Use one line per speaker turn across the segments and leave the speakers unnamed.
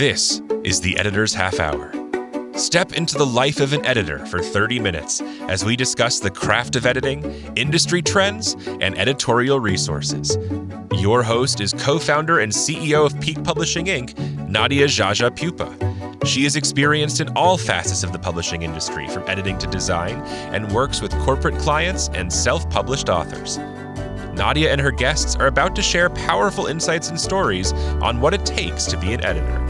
This is the Editor's Half Hour. Step into the life of an editor for 30 minutes as we discuss the craft of editing, industry trends, and editorial resources. Your host is co-founder and CEO of Peak Publishing Inc., Nadia Jaja Pupa. She is experienced in all facets of the publishing industry, from editing to design, and works with corporate clients and self-published authors. Nadia and her guests are about to share powerful insights and stories on what it takes to be an editor.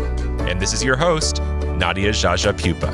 And this is your host, Nadia Jaja Pupa.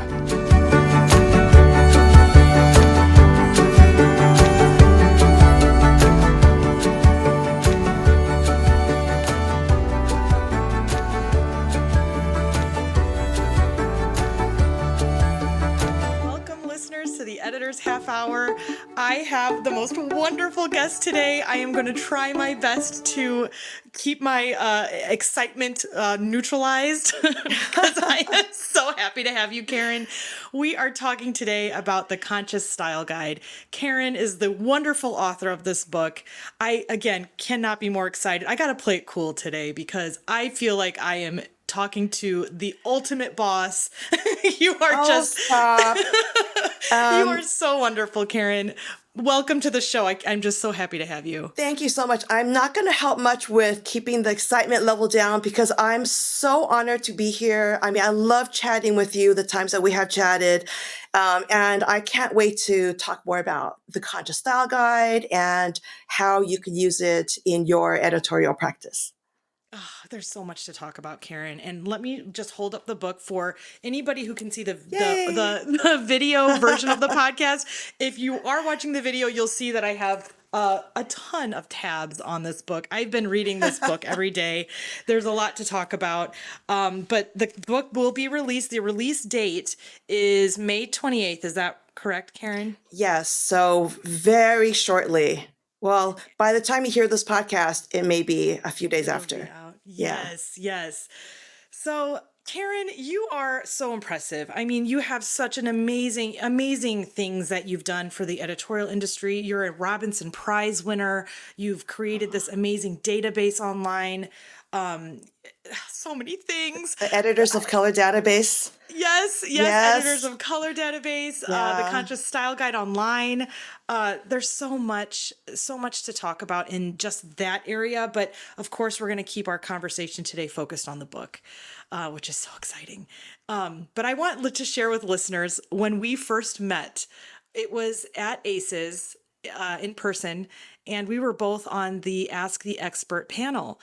Editor's Half Hour. I have the most wonderful guest today. I am going to try my best to keep my excitement neutralized because I am so happy to have you, Karen. We are talking today about the Conscious Style Guide. Karen is the wonderful author of this book. I, again, cannot be more excited. I got to play it cool today because I feel like I am talking to the ultimate boss. You are
stop.
You are so wonderful, Karen. Welcome to the show. I'm just so happy to have you.
Thank you so much. I'm not going to help much with keeping the excitement level down because I'm so honored to be here. I mean, I love chatting with you the times that we have chatted. And I can't wait to talk more about the Conscious Style Guide and how you can use it in your editorial practice.
Oh, there's so much to talk about, Karen. And let me just hold up the book for anybody who can see the video version of the podcast. If you are watching the video, you'll see that I have a ton of tabs on this book. I've been reading this book every day. There's a lot to talk about. But the book will be released. The release date is May 28th. Is that correct, Karen?
Yes. So very shortly. Well, by the time you hear this podcast, it may be a few days after.
Yes. So, Karen, you are so impressive. I mean, you have such an amazing things that you've done for the editorial industry. You're a Robinson Prize winner. You've created this amazing database online. So many things.
The Editors of Color database.
Yes. Editors of Color database, the Conscious Style Guide online. There's so much to talk about in just that area. But of course, we're going to keep our conversation today focused on the book, which is so exciting. But I want to share with listeners, when we first met, it was at ACES in person, and we were both on the Ask the Expert panel.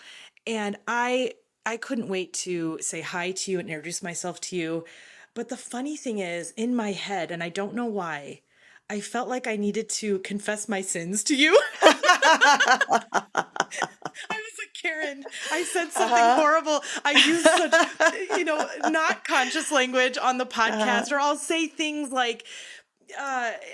And I couldn't wait to say hi to you and introduce myself to you. But the funny thing is, in my head, and I don't know why, I felt like I needed to confess my sins to you. I was like, Karen, I said something horrible. I used such, not conscious language on the podcast, or I'll say things like,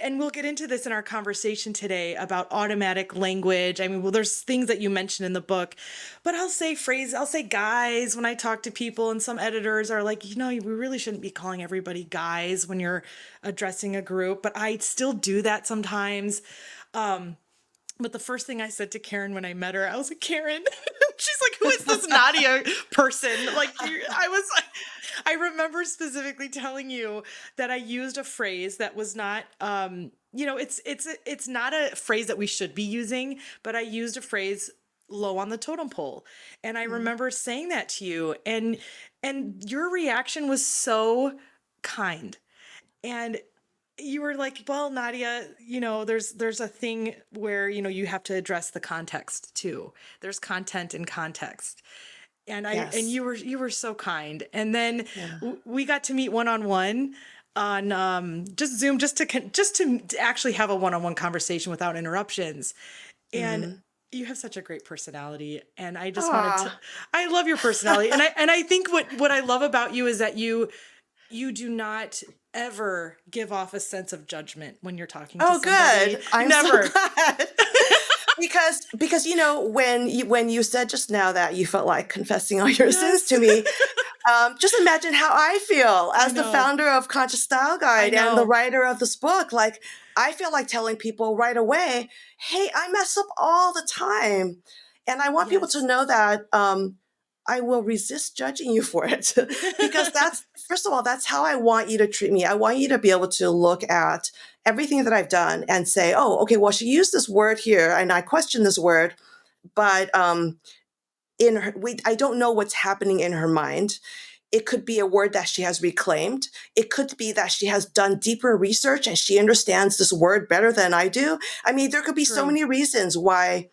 and we'll get into this in our conversation today about automatic language. I mean, well, there's things that you mentioned in the book, but I'll say guys when I talk to people, and some editors are like, we really shouldn't be calling everybody guys when you're addressing a group, but I still do that sometimes. But the first thing I said to Karen when I met her, I was like, Karen, she's like, who is this Nadia person? I remember specifically telling you that I used a phrase that was not, it's not a phrase that we should be using, but I used a phrase low on the totem pole. And I remember saying that to you, and your reaction was so kind. And you were like, well, Nadia, there's a thing where, you have to address the context too. There's content and context. And and you were so kind. And then we got to meet one-on-one on just Zoom, just to actually have a one-on-one conversation without interruptions. And you have such a great personality. And I just I love your personality. And I think what I love about you is that you do not ever give off a sense of judgment when you're talking to somebody.
Oh, good. I'm
never.
So glad. Because when you said just now that you felt like confessing all your sins to me, just imagine how I feel as the founder of Conscious Style Guide and the writer of this book. Like, I feel like telling people right away, hey, I mess up all the time. And I want people to know that I will resist judging you for it because that's, first of all, that's how I want you to treat me. I want you to be able to look at everything that I've done and say, oh, okay, well, she used this word here and I question this word, but I don't know what's happening in her mind. It could be a word that she has reclaimed. It could be that she has done deeper research and she understands this word better than I do. I mean, there could be so many reasons why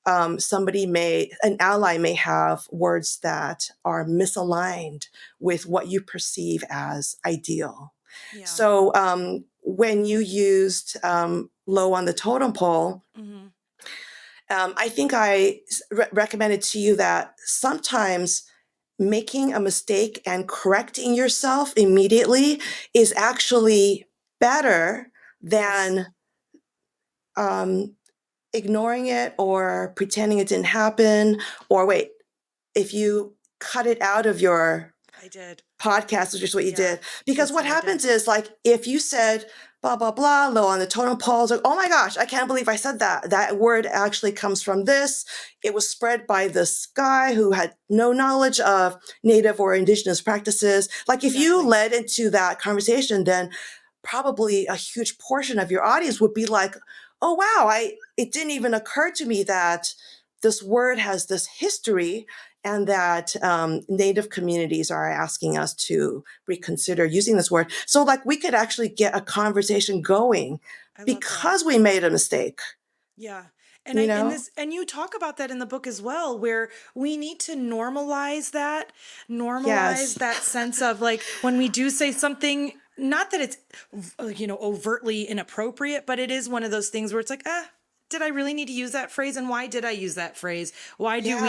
an ally may have words that are misaligned with what you perceive as ideal. Yeah. So when you used low on the totem pole, I think I recommended to you that sometimes making a mistake and correcting yourself immediately is actually better than ignoring it or pretending it didn't happen, or wait, if you cut it out of your podcast, which is what you did. Because what happens is, like, if you said blah, blah, blah, low on the totem pole, like, oh my gosh, I can't believe I said that. That word actually comes from this. It was spread by this guy who had no knowledge of Native or Indigenous practices. Like, if you led into that conversation, then probably a huge portion of your audience would be like, oh, wow, it didn't even occur to me that this word has this history and that Native communities are asking us to reconsider using this word. So, like, we could actually get a conversation going because we made a mistake.
Yeah. And you talk about that in the book as well, where we need to normalize that sense of, like, when we do say something, not that it's, overtly inappropriate, but it is one of those things where it's like, did I really need to use that phrase? And why did I use that phrase? Why do we,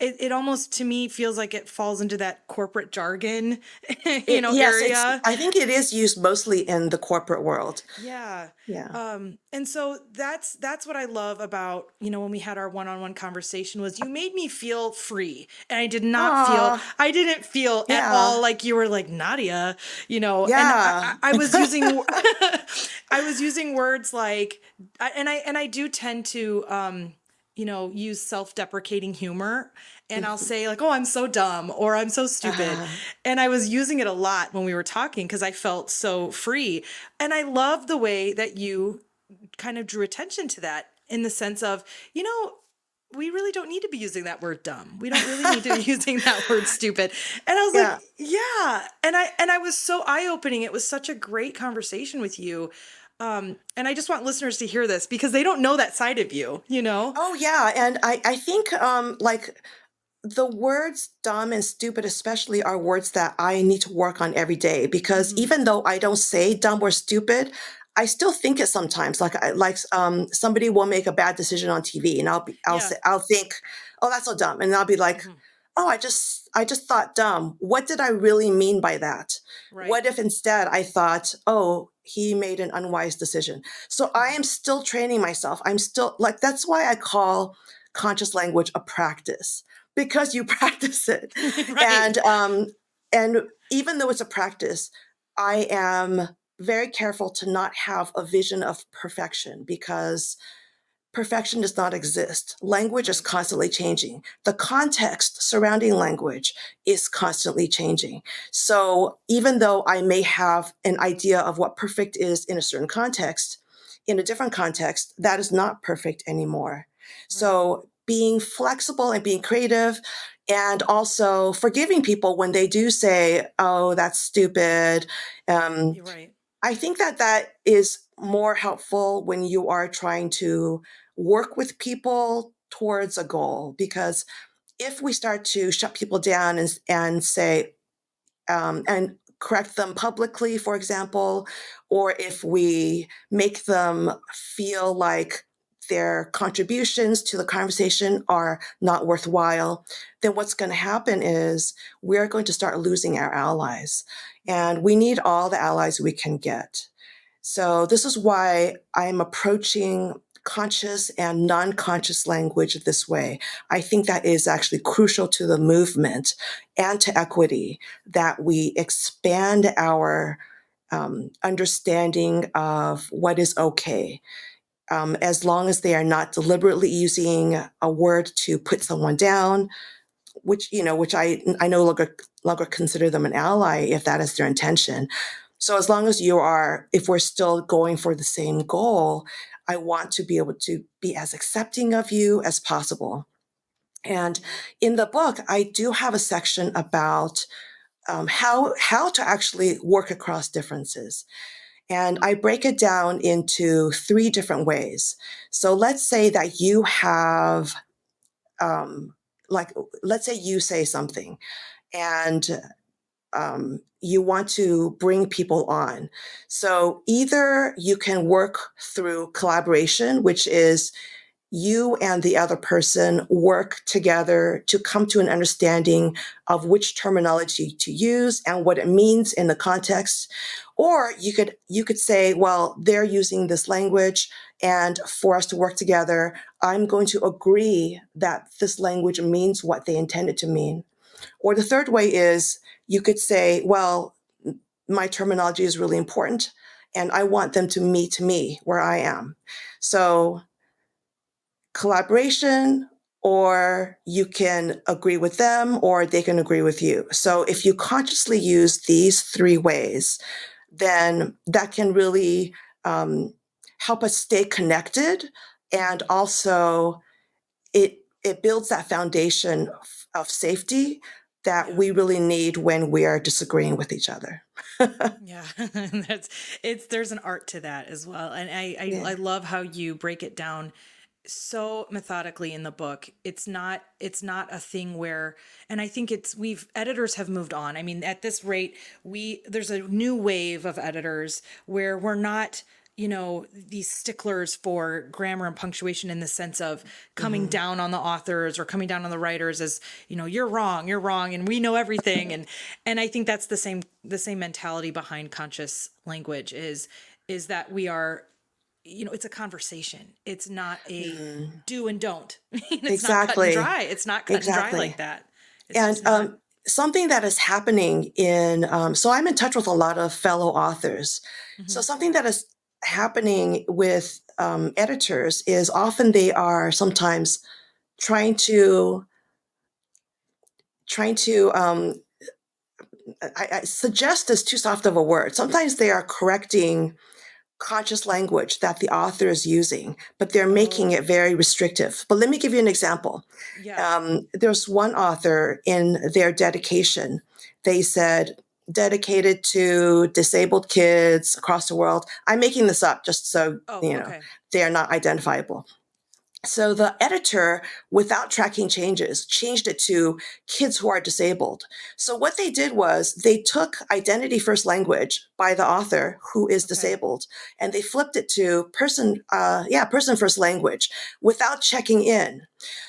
it almost, to me, feels like it falls into that corporate jargon, area.
I think it is used mostly in the corporate world.
Yeah. Yeah. And so that's what I love about, when we had our one-on-one conversation, was you made me feel free. And I didn't feel at all like you were like, Nadia, and I was using, I was using words like, and I do tend to, use self-deprecating humor, and I'll say, like, oh, I'm so dumb, or I'm so stupid. And I was using it a lot when we were talking because I felt so free. And I love the way that you kind of drew attention to that, in the sense of, we really don't need to be using that word dumb. We don't really need to be using that word stupid. And I was like, yeah. And I was so eye-opening. It was such a great conversation with you. And I just want listeners to hear this because they don't know that side of you,
Oh, yeah. And I think, like, the words dumb and stupid especially are words that I need to work on every day, because even though I don't say dumb or stupid, I still think it sometimes. Like, somebody will make a bad decision on TV, and I'll think, oh, that's so dumb. And I'll be like, oh, I just thought dumb. What did I really mean by that? Right. What if instead I thought, oh, he made an unwise decision? So I am still training myself. I'm still, like, that's why I call conscious language a practice, because you practice it. Right. And even though it's a practice, I am very careful to not have a vision of perfection, because perfection does not exist. Language is constantly changing. The context surrounding language is constantly changing. So even though I may have an idea of what perfect is in a certain context, in a different context, that is not perfect anymore. Right. So being flexible and being creative, and also forgiving people when they do say, oh, that's stupid. You're right. I think that is more helpful when you are trying to work with people towards a goal. Because if we start to shut people down and say, and correct them publicly, for example, or if we make them feel like their contributions to the conversation are not worthwhile, then what's going to happen is we're going to start losing our allies. And we need all the allies we can get. So this is why I'm approaching conscious and non-conscious language this way. I think that is actually crucial to the movement and to equity, that we expand our understanding of what is okay. As long as they are not deliberately using a word to put someone down, which I no longer consider them an ally if that is their intention. So as long as if we're still going for the same goal, I want to be able to be as accepting of you as possible. And in the book, I do have a section about how to actually work across differences. And I break it down into 3 different ways. So let's say that you have, let's say you say something and you want to bring people on. So either you can work through collaboration, which is you and the other person work together to come to an understanding of which terminology to use and what it means in the context. Or you could say, well, they're using this language, and for us to work together, I'm going to agree that this language means what they intended to mean. Or the third way is you could say, well, my terminology is really important, and I want them to meet me where I am. So collaboration, or you can agree with them, or they can agree with you. So if you consciously use these 3 ways, then that can really help us stay connected. And also it builds that foundation of safety that we really need when we are disagreeing with each other.
Yeah, there's an art to that as well. And I love how you break it down so methodically in the book. It's not a thing where, and I think editors have moved on. I mean, at this rate, there's a new wave of editors where we're not, these sticklers for grammar and punctuation in the sense of coming down on the authors or coming down on the writers as, you're wrong, and we know everything. And I think that's the same mentality behind conscious language is that we are, it's a conversation. It's not a do and don't. It's not cut and dry. It's not cut and dry like that.
And something that is happening so I'm in touch with a lot of fellow authors. So something that is happening with editors is often they are sometimes trying to I suggest is too soft of a word. Sometimes they are correcting conscious language that the author is using, but they're making it very restrictive. But let me give you an example.
Yeah.
There's one author in their dedication. They said, dedicated to disabled kids across the world. I'm making this up just so,
Okay.
they are not identifiable. So the editor, without tracking changes, changed it to kids who are disabled. So what they did was they took identity first language by the author who is disabled, and they flipped it to person first language without checking in.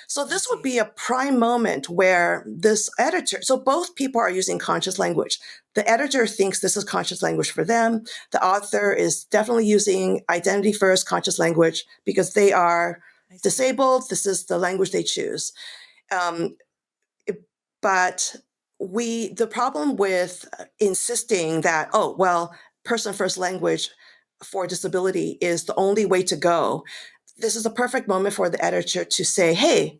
So this would be a prime moment where this editor, so both people are using conscious language. The editor thinks this is conscious language for them. The author is definitely using identity first conscious language because they are disabled. This is the language they choose. But the problem with insisting that, person first language for disability is the only way to go. This is a perfect moment for the editor to say, hey,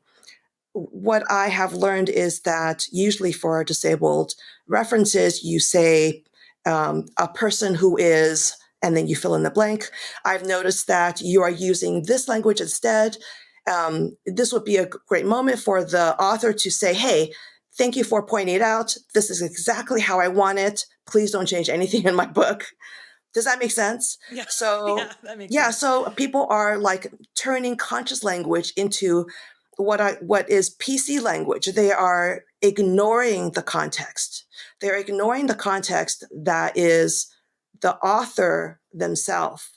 what I have learned is that usually for disabled references, you say a person who is, and then you fill in the blank. I've noticed that you are using this language instead. This would be a great moment for the author to say, hey, thank you for pointing it out. This is exactly how I want it. Please don't change anything in my book. Does that make sense?
Yeah.
So,
that makes sense.
So people are like turning conscious language into what is PC language. They are ignoring the context. They're ignoring the context that is the author themselves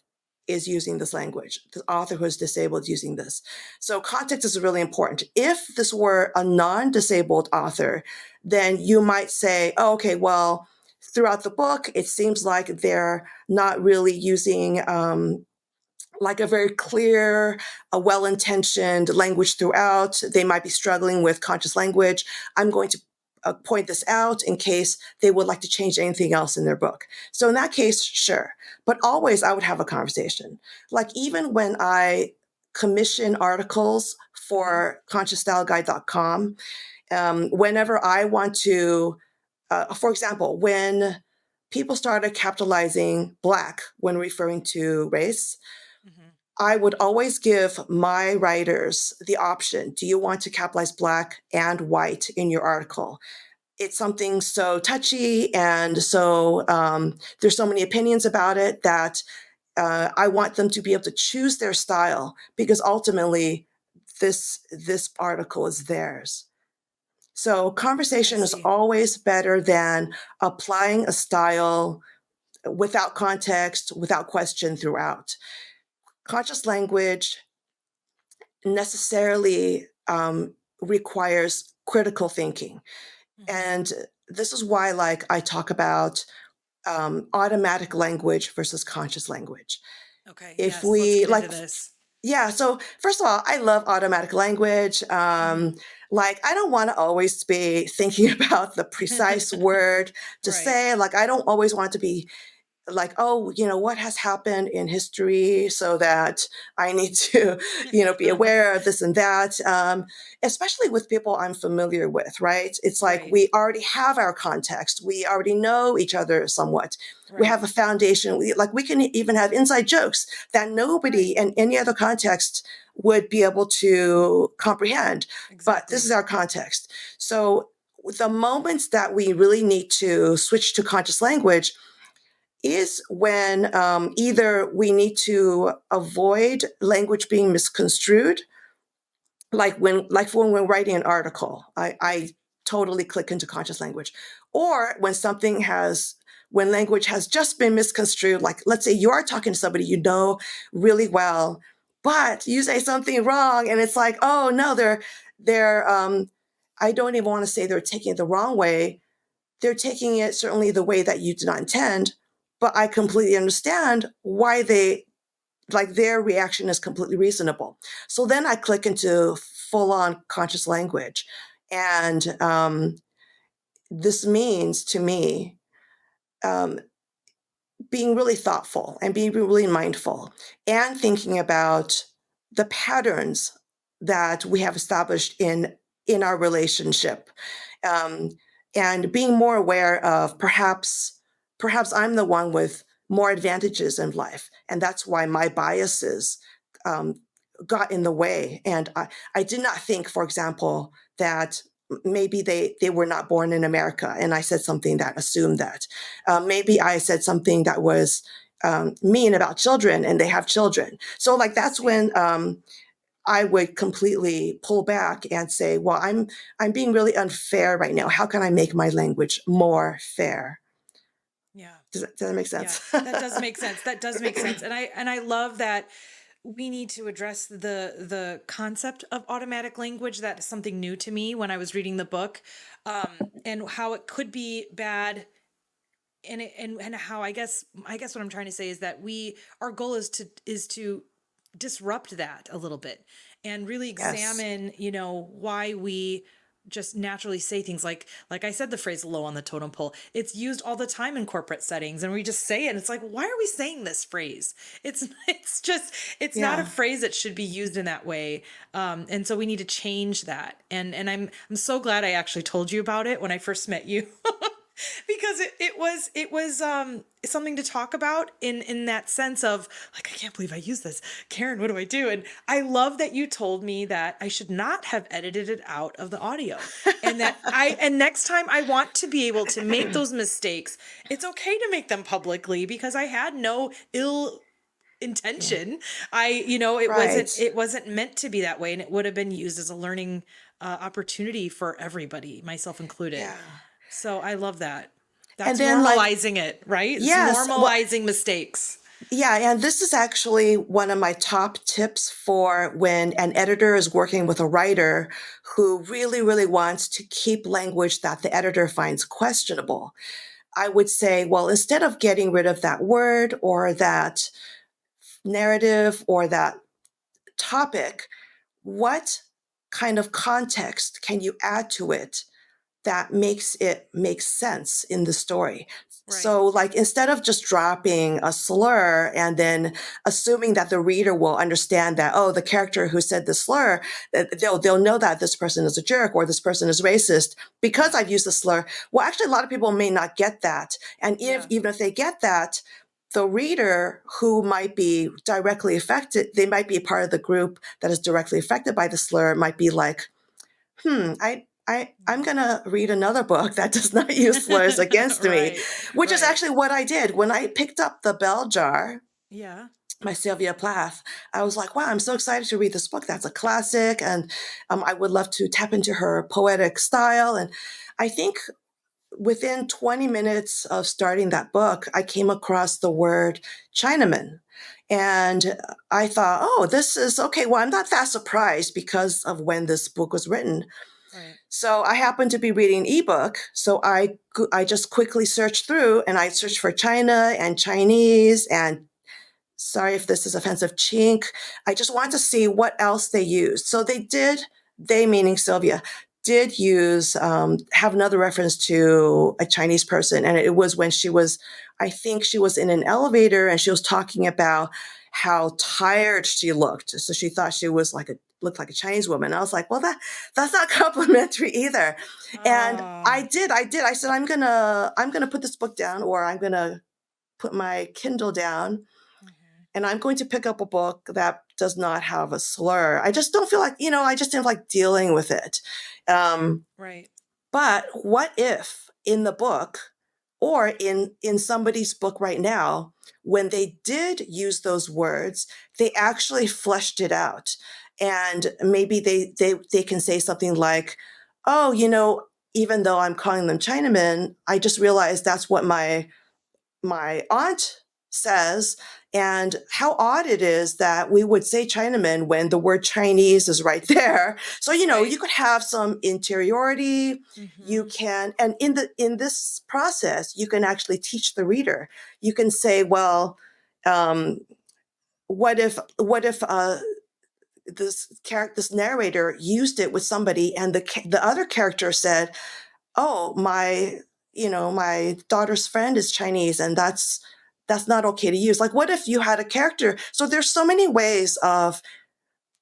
is using this language. The author who is disabled using this. So context is really important. If this were a non-disabled author, then you might say, oh, okay, well, throughout the book, it seems like they're not really using like a very clear, well-intentioned language throughout. They might be struggling with conscious language. I'm going to point this out in case they would like to change anything else in their book. So in that case, sure. But always I would have a conversation. Like even when I commission articles for consciousstyleguide.com. Whenever I want to, for example, when people started capitalizing Black when referring to race, I would always give my writers the option, do you want to capitalize Black and white in your article? It's something so touchy, and so there's so many opinions about it that I want them to be able to choose their style, because ultimately this article is theirs. So conversation is always better than applying a style without context, without question throughout. Conscious language necessarily requires critical thinking. And this is why, like, I talk about automatic language versus conscious language.
Okay.
If
yes,
we
let's get into this.
Yeah, so first of all, I love automatic language. Like, I don't want to always be thinking about the precise word to say. Like, I don't always want it to be like, oh, what has happened in history, so that I need to, be aware of this and that, especially with people I'm familiar with, right? It's like we already have our context. We already know each other somewhat. We have a foundation. We can even have inside jokes that nobody in any other context would be able to comprehend. But this is our context. So the moments that we really need to switch to conscious language is when either we need to avoid language being misconstrued, like when we're writing an article, I totally click into conscious language, or when when language has just been misconstrued. Like, let's say you are talking to somebody you know really well, but you say something wrong, and it's like, oh no, they're I don't even want to say they're taking it the wrong way. They're taking it certainly the way that you did not intend, but I completely understand why their reaction is completely reasonable. So then I click into full-on conscious language. And this means to me being really thoughtful and being really mindful and thinking about the patterns that we have established in our relationship. And being more aware of perhaps I'm the one with more advantages in life, and that's why my biases got in the way. And I did not think, for example, that maybe they were not born in America, and I said something that assumed that. Maybe I said something that was mean about children, and they have children. So that's when I would completely pull back and say, well, I'm being really unfair right now. How can I make my language more fair?
Yeah.
Does that make sense?
Yeah, that does make sense. That does make sense. And I love that we need to address the concept of automatic language. That is something new to me when I was reading the book, and how it could be bad. And how I guess what I'm trying to say is that our goal is to disrupt that a little bit and really examine, why we just naturally say things like I said, the phrase low on the totem pole. It's used all the time in corporate settings, and we just say it. And it's like, why are we saying this phrase? It's not a phrase that should be used in that way. And so we need to change that. And I'm so glad I actually told you about it when I first met you. Because it was something to talk about in that sense of like, I can't believe I used this. Karen, what do I do? And I love that you told me that I should not have edited it out of the audio, and that and next time I want to be able to make those mistakes. It's okay to make them publicly, because I had no ill intention. It wasn't meant to be that way, and it would have been used as a learning opportunity for everybody, myself included. Yeah. So I love that. That's normalizing it, right?
Yes.
It's normalizing mistakes.
Yeah, and this is actually one of my top tips for when an editor is working with a writer who really, really wants to keep language that the editor finds questionable. I would say, well, instead of getting rid of that word or that narrative or that topic, what kind of context can you add to it that makes it make sense in the story.
Right.
So like instead of just dropping a slur and then assuming that the reader will understand that, oh, the character who said the slur, they'll know that this person is a jerk or this person is racist because I've used the slur. Well, actually, a lot of people may not get that. And even if they get that, the reader who might be directly affected, they might be a part of the group that is directly affected by the slur, might be like, I'm going to read another book that does not use slurs against me, which is actually what I did. When I picked up The Bell Jar, by Sylvia Plath, I was like, wow, I'm so excited to read this book. That's a classic. And I would love to tap into her poetic style. And I think within 20 minutes of starting that book, I came across the word Chinaman. And I thought, oh, this is okay. Well, I'm not that surprised because of when this book was written.
Right.
So I happened to be reading an ebook. So I just quickly searched through and I searched for China and Chinese and, sorry if this is offensive, chink. I just wanted to see what else they used. So they meaning Sylvia, did use, have another reference to a Chinese person. And it was when I think she was in an elevator and she was talking about how tired she looked. So she thought she was looked like a Chinese woman. I was like, well, that's not complimentary either. And I did. I said, I'm gonna put this book down, or I'm gonna put my Kindle down, and I'm going to pick up a book that does not have a slur. I just don't feel like, I just didn't like dealing with it.
Right.
But what if in the book or in somebody's book right now, when they did use those words, they actually fleshed it out. And maybe they can say something like, oh, even though I'm calling them Chinamen, I just realized that's what my aunt says. And how odd it is that we would say Chinaman when the word Chinese is right there. So, you could have some interiority. You can, and in this process, you can actually teach the reader. You can say, well, what if this narrator used it with somebody and the other character said, oh, my daughter's friend is Chinese and that's not okay to use. Like, what if you had a character? So there's so many ways of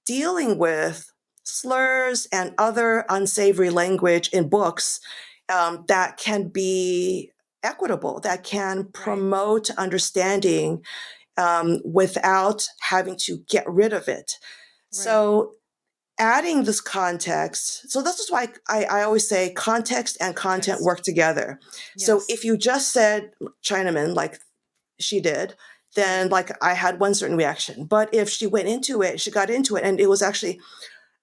dealing with slurs and other unsavory language in books that can be equitable, that can promote understanding without having to get rid of it. So adding this context, so this is why I always say context and content work together. So if you just said Chinaman, like she did, then I had one certain reaction. But if she got into it, and it was actually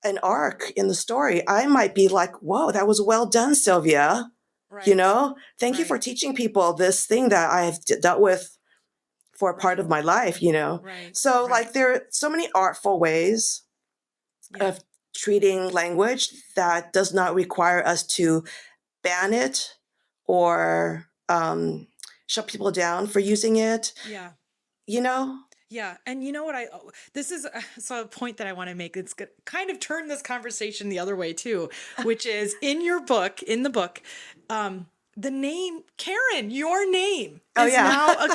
an arc in the story, I might be like, whoa, that was well done, Sylvia. Thank you for teaching people this thing that I've dealt with for a part of my life, So there are so many artful ways of treating language that does not require us to ban it or shut people down for using it.
Yeah.
Yeah.
And you know what this is a point that I want to make. It's kind of turn this conversation the other way too, which is in the book, the name Karen, your name is now a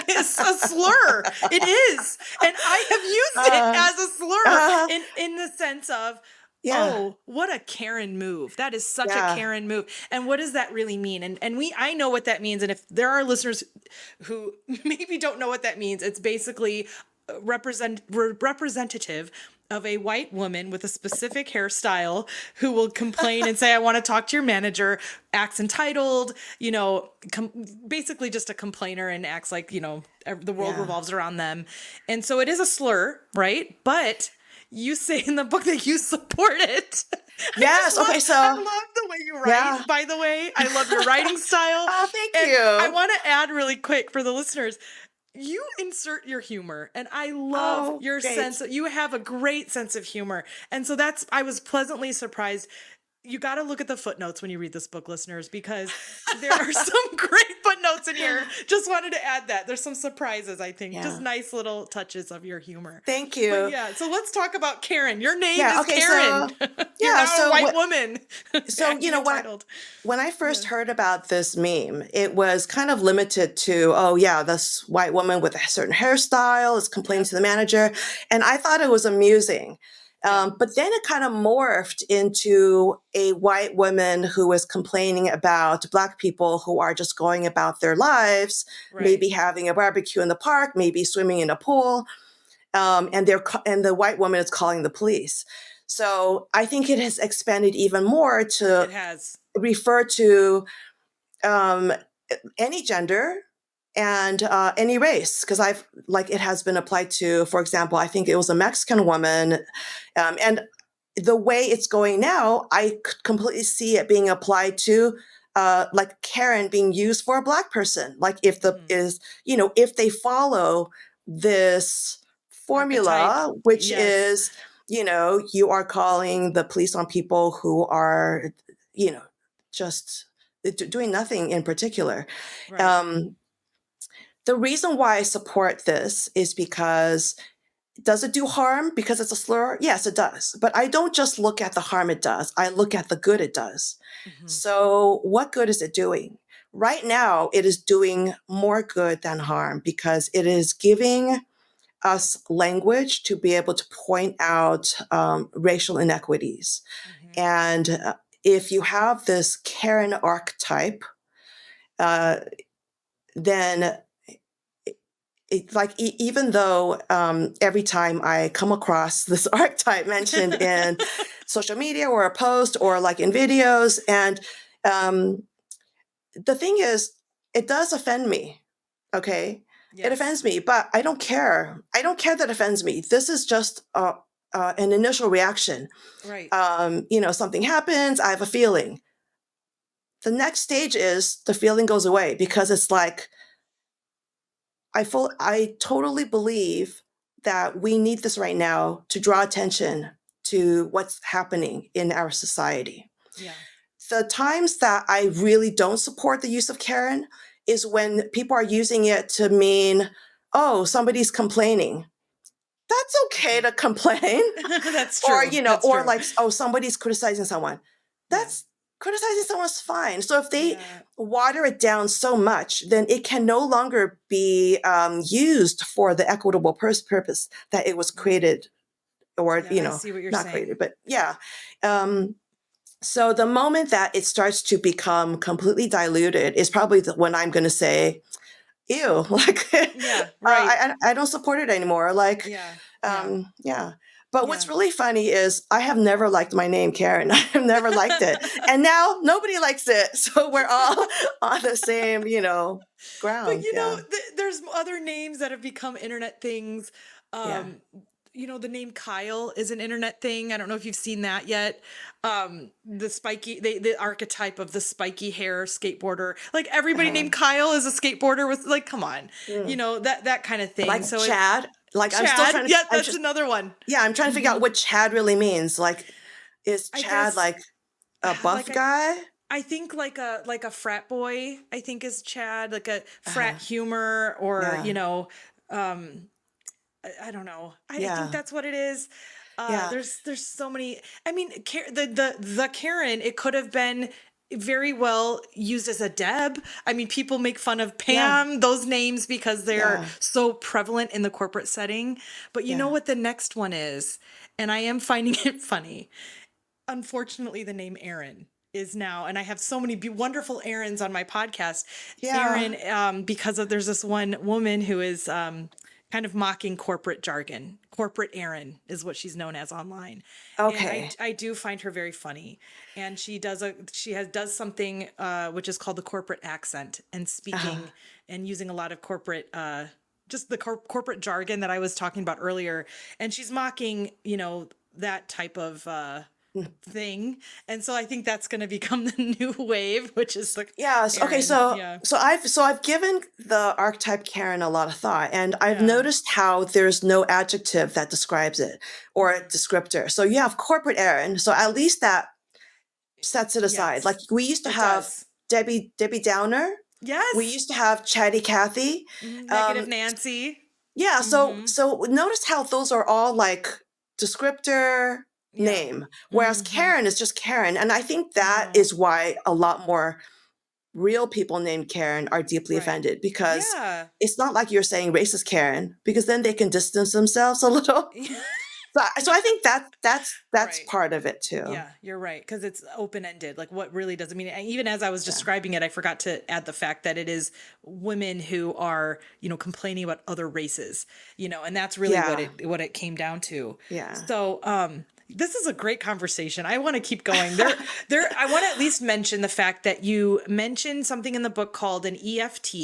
slur. It is. And I have used it as a slur in the sense of, oh, what a Karen move. That is such a Karen move. And what does that really mean? And I know what that means. And if there are listeners who maybe don't know what that means, it's basically representative of a white woman with a specific hairstyle who will complain and say, I want to talk to your manager, acts entitled, basically just a complainer and acts like, the world revolves around them. And so it is a slur, right? But you say in the book that you support it.
Yes. Okay. So
I love the way you write, by the way. I love your writing style.
Oh, thank
and
you.
I want to add really quick for the listeners. You insert your humor, and I love your sense. You have a great sense of humor. And so I was pleasantly surprised. You got to look at the footnotes when you read this book, listeners, because there are some great footnotes in here. Just wanted to add that. There's some surprises, I think. Just nice little touches of your humor.
Thank you.
But so let's talk about Karen. Your name is Karen. You're
Yeah.
now a white woman.
So,
Acting entitled.
when I first
Yeah.
heard about this meme, it was kind of limited to, oh yeah, this white woman with a certain hairstyle is complaining to the manager. And I thought it was amusing. But then it kind of morphed into a white woman who was complaining about Black people who are just going about their lives,
Right.
maybe having a barbecue in the park, maybe swimming in a pool. And the white woman is calling the police. So I think it has expanded even more to
It has.
refer to any gender and any race, because it has been applied to, for example, I think it was a Mexican woman, and the way it's going now, I could completely see it being applied to like Karen being used for a Black person. Like if if they follow this formula,
Archetype.
which
Yes.
is, you are calling the police on people who are, just doing nothing in particular.
Right.
The reason why I support this is because, does it do harm because it's a slur? Yes, it does. But I don't just look at the harm it does. I look at the good it does.
Mhm.
So what good is it doing? Right now, it is doing more good than harm because it is giving us language to be able to point out racial inequities.
Mhm.
And if you have this Karen archetype, then even though every time I come across this archetype mentioned in social media or a post or like in videos, and the thing is, it does offend me. Okay,
Yes.
it offends me, but I don't care. I don't care that it offends me. This is just an initial reaction.
Right.
Something happens. I have a feeling. The next stage is the feeling goes away because it's like, I totally believe that we need this right now to draw attention to what's happening in our society.
Yeah.
The times that I really don't support the use of Karen is when people are using it to mean, oh, somebody's complaining. That's okay to complain.
That's true.
Or,
That's
or
true.
like, oh, somebody's criticizing someone. That's criticizing someone's fine. So if they water it down so much, then it can no longer be used for the equitable purpose that it was created, or
I see what you're
not
saying.
created, but yeah. So the moment that it starts to become completely diluted is probably when I'm going to say, ew, like,
Yeah, right.
I don't support it anymore. Like,
Yeah.
But what's really funny is I have never liked my name, Karen. I have never liked it. And now nobody likes it. So we're all on the same, ground.
But there's other names that have become internet things. The name Kyle is an internet thing. I don't know if you've seen that yet. The spiky, the archetype of the spiky hair skateboarder. Like everybody named Kyle is a skateboarder with, like, come on, that kind of thing.
Like
so
Chad. Like
Chad,
I'm still trying to.
that's another one.
Yeah, I'm trying to figure out what Chad really means. Like, is Chad like a buff guy?
I think like a frat boy, I think is Chad, like a frat humor, or I don't know. I think that's what it is. There's so many. I mean, the Karen, it could have been very well used as a Deb. I mean, people make fun of Pam, those names, because they're so prevalent in the corporate setting. But you know what the next one is? And I am finding it funny. Unfortunately, the name Aaron is now, and I have so many wonderful Aarons on my podcast. Aaron, because there's this one woman who is kind of mocking corporate jargon. Corporate Aaron is what she's known as online.
Okay.
And I do find her very funny. And she does something which is called the corporate accent, and speaking and using a lot of corporate just the corporate jargon that I was talking about earlier. And she's mocking, that type of thing. And so I think that's going to become the new wave, which is like
okay. So I've given the archetype Karen a lot of thought, and I've noticed how there's no adjective that describes it or a descriptor. So you have corporate Aaron. So at least that sets it aside. Like we used to have Debbie Downer.
Yes.
We used to have Chatty Cathy.
Negative Nancy.
Yeah. So notice how those are all like descriptor, name, whereas Karen is just Karen. And I think that is why a lot more real people named Karen are deeply offended, because it's not like you're saying racist Karen, because then they can distance themselves a little. So I think that's part of it too.
Yeah, you're right. Because it's open-ended. Like, what really does it mean? Even as I was describing it, I forgot to add the fact that it is women who are, complaining about other races, and that's really what it came down to.
Yeah.
So, this is a great conversation. I want to keep going. I want to at least mention the fact that you mentioned something in the book called an EFT.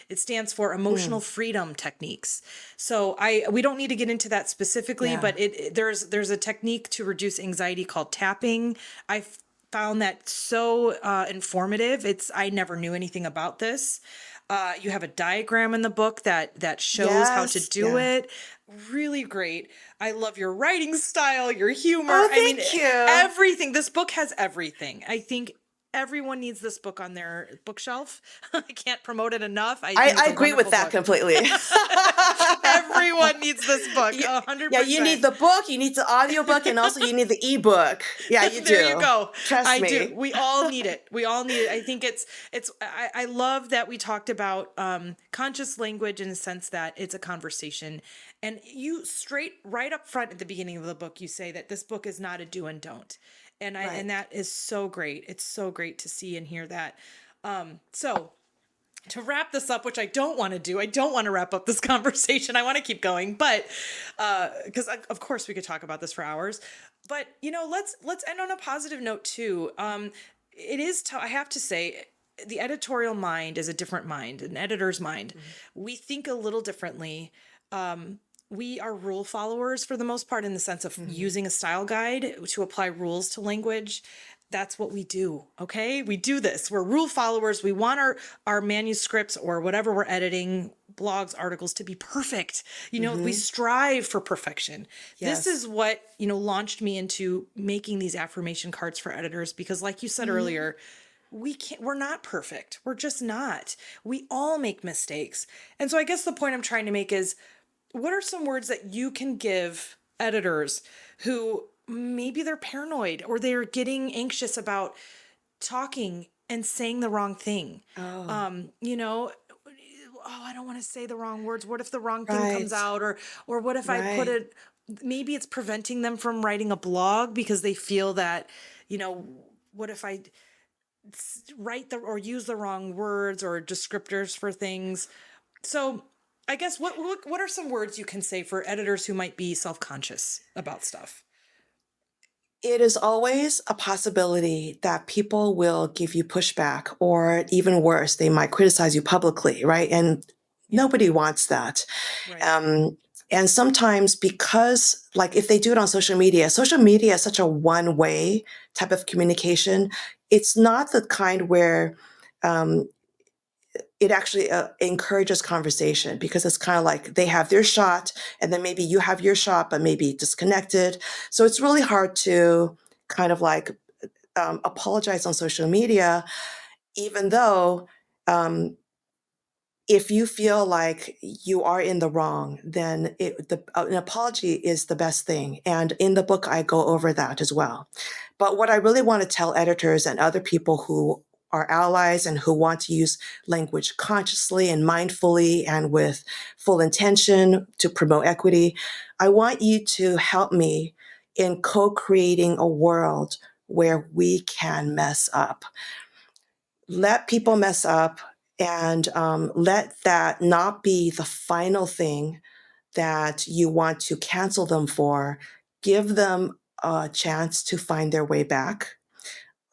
It stands for Emotional Freedom Techniques. So we don't need to get into that specifically, but there's a technique to reduce anxiety called tapping. I found that so informative. I never knew anything about this. You have a diagram in the book that shows how to do it. Really great. I love your writing style, your humor.
Oh, thank you.
Everything. This book has everything. I think everyone needs this book on their bookshelf. I can't promote it enough.
I agree with that completely.
Everyone needs this book. 100%.
Yeah, you need the book, you need the audiobook, and also you need the ebook. Yeah, you do.
There you go.
Trust me.
I do. We all need it. I think I love that we talked about conscious language in the sense that it's a conversation. And you right up front at the beginning of the book, you say that this book is not a do and don't. And and that is so great. It's so great to see and hear that. So to wrap this up, which I don't want to do, I don't want to wrap up this conversation. I want to keep going, but because of course we could talk about this for hours. But let's end on a positive note too. It is. I have to say, the editorial mind is a different mind, an editor's mind. Mm-hmm. We think a little differently. We are rule followers for the most part, in the sense of using a style guide to apply rules to language. That's what we do. Okay. We do this. We're rule followers. We want our manuscripts or whatever we're editing, blogs, articles, to be perfect. We strive for perfection. Yes. This is what, launched me into making these affirmation cards for editors, because like you said earlier, we're not perfect. We're just not. We all make mistakes. And so I guess the point I'm trying to make is, what are some words that you can give editors who maybe they're paranoid or they're getting anxious about talking and saying the wrong thing? Oh, I don't want to say the wrong words. What if the wrong thing comes out? Or what if I put it, maybe it's preventing them from writing a blog because they feel that, what if I write or use the wrong words or descriptors for things? So I guess what are some words you can say for editors who might be self-conscious about stuff?
It is always a possibility that people will give you pushback, or even worse, they might criticize you publicly, right? And nobody wants that. Right. And sometimes, because like if they do it on social media is such a one-way type of communication. It's not the kind where it actually encourages conversation, because it's kind of like they have their shot and then maybe you have your shot, but maybe disconnected. So it's really hard to kind of like apologize on social media, even though if you feel like you are in the wrong, then an apology is the best thing. And in the book, I go over that as well. But what I really want to tell editors and other people who are allies and who want to use language consciously and mindfully and with full intention to promote equity, I want you to help me in co-creating a world where we can mess up. Let people mess up, and let that not be the final thing that you want to cancel them for. Give them a chance to find their way back.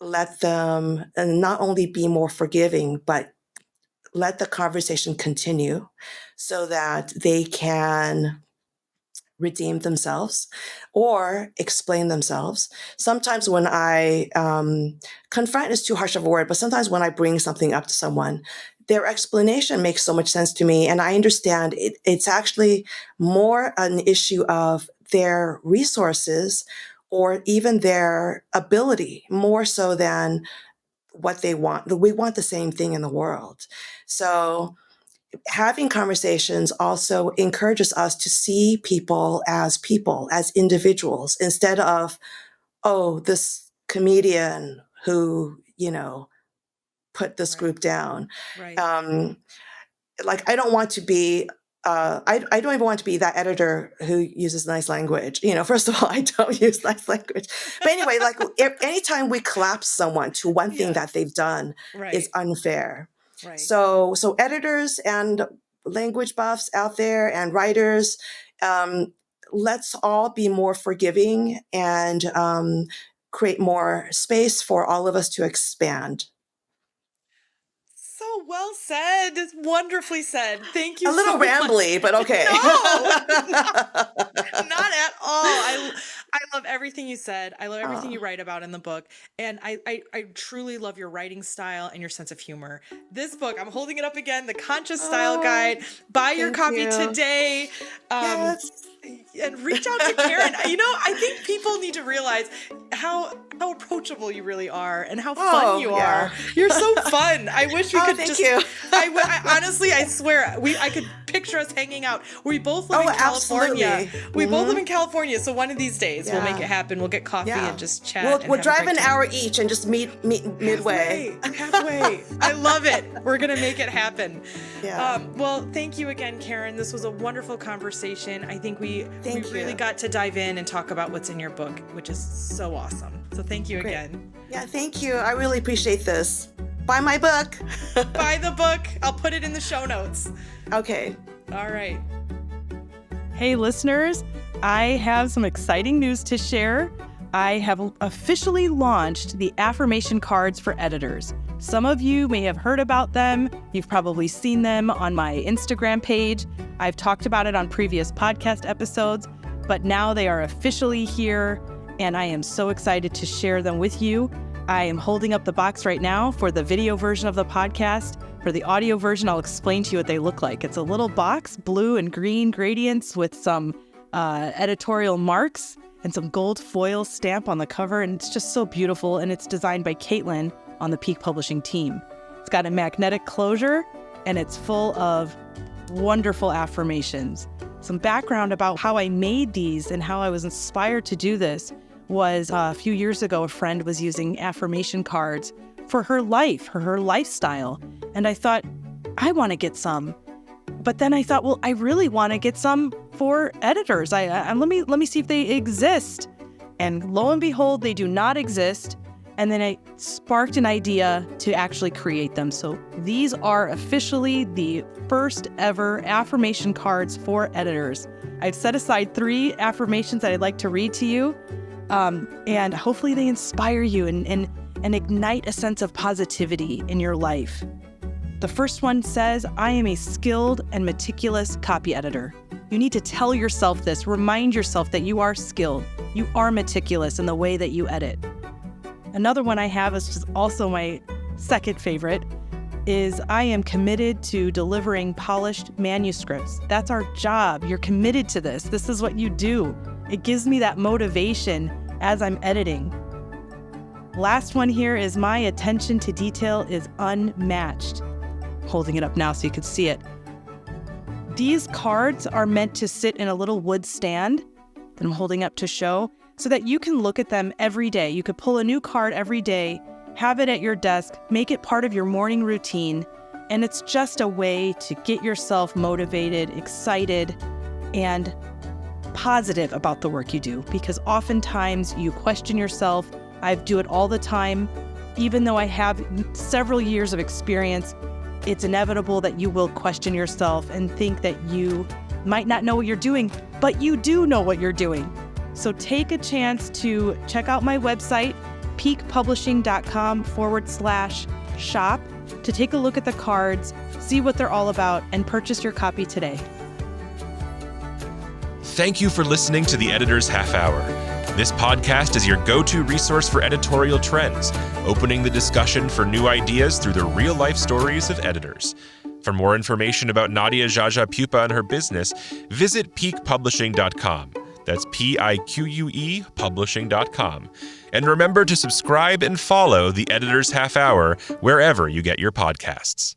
Let them not only be more forgiving, but let the conversation continue so that they can redeem themselves or explain themselves. Sometimes when I confront is too harsh of a word, but sometimes when I bring something up to someone, their explanation makes so much sense to me. And I understand it's actually more an issue of their resources or even their ability, more so than what they want. We want the same thing in the world. So having conversations also encourages us to see people, as individuals, instead of oh, this comedian who, put this group down.
Right.
Like, I don't want to be, I don't even want to be that editor who uses nice language. First of all, I don't use nice language. But anyway, like anytime we collapse someone to one thing that they've done is unfair.
Right.
So editors and language buffs out there and writers, let's all be more forgiving and create more space for all of us to expand.
So well said. Wonderfully said. Thank you.
A little rambly, but okay.
No, not at all. I love everything you said. I love everything you write about in the book. And I truly love your writing style and your sense of humor. This book, I'm holding it up again, The Conscious Style Guide. Buy your copy today.
Yes.
And reach out to Karen. I think people need to realize how approachable you really are and how fun you are. You're so fun. I wish we could
thank
just.
you.
I honestly, I swear, I could picture us hanging out. We both live in California.
Absolutely.
We both live in California, so one of these days we'll make it happen. We'll get coffee and just chat.
We'll drive an hour each and just meet midway.
Halfway. I love it. We're gonna make it happen.
Yeah.
Well, thank you again, Karen. This was a wonderful conversation. I think we really got to dive in and talk about what's in your book, which is so awesome. So thank you again.
Yeah, thank you. I really appreciate this. Buy my book.
Buy the book. I'll put it in the show notes.
Okay.
All right. Hey, listeners, I have some exciting news to share. I have officially launched the affirmation cards for editors. Some of you may have heard about them. You've probably seen them on my Instagram page. I've talked about it on previous podcast episodes, but now they are officially here, and I am so excited to share them with you. I am holding up the box right now for the video version of the podcast. For the audio version, I'll explain to you what they look like. It's a little box, blue and green gradients with some editorial marks and some gold foil stamp on the cover, and it's just so beautiful, and it's designed by Caitlin on the Peak Publishing team. It's got a magnetic closure, and it's full of wonderful affirmations. Some background about how I made these and how I was inspired to do this was a few years ago, a friend was using affirmation cards for her life, her lifestyle. And I thought, I want to get some. But then I thought, well, I really want to get some for editors. Let me see if they exist. And lo and behold, they do not exist. And then I sparked an idea to actually create them. So these are officially the first ever affirmation cards for editors. I've set aside 3 affirmations that I'd like to read to you. And hopefully they inspire you and ignite a sense of positivity in your life. The first one says, I am a skilled and meticulous copy editor. You need to tell yourself this, remind yourself that you are skilled. You are meticulous in the way that you edit. Another one I have, is just also my second favorite, is I am committed to delivering polished manuscripts. That's our job. You're committed to this. This is what you do. It gives me that motivation as I'm editing. Last one here is my attention to detail is unmatched. I'm holding it up now so you can see it. These cards are meant to sit in a little wood stand that I'm holding up to show so that you can look at them every day. You could pull a new card every day, have it at your desk, make it part of your morning routine, and it's just a way to get yourself motivated, excited, and positive about the work you do, because oftentimes you question yourself. I do it all the time. Even though I have several years of experience, it's inevitable that you will question yourself and think that you might not know what you're doing, but you do know what you're doing. So take a chance to check out my website, peakpublishing.com/shop, to take a look at the cards, see what they're all about, and purchase your copy today.
Thank you for listening to the Editor's Half Hour. This podcast is your go-to resource for editorial trends, opening the discussion for new ideas through the real-life stories of editors. For more information about Nadia Jaja Pupa and her business, visit peakpublishing.com. That's PIQUE publishing.com. And remember to subscribe and follow the Editor's Half Hour wherever you get your podcasts.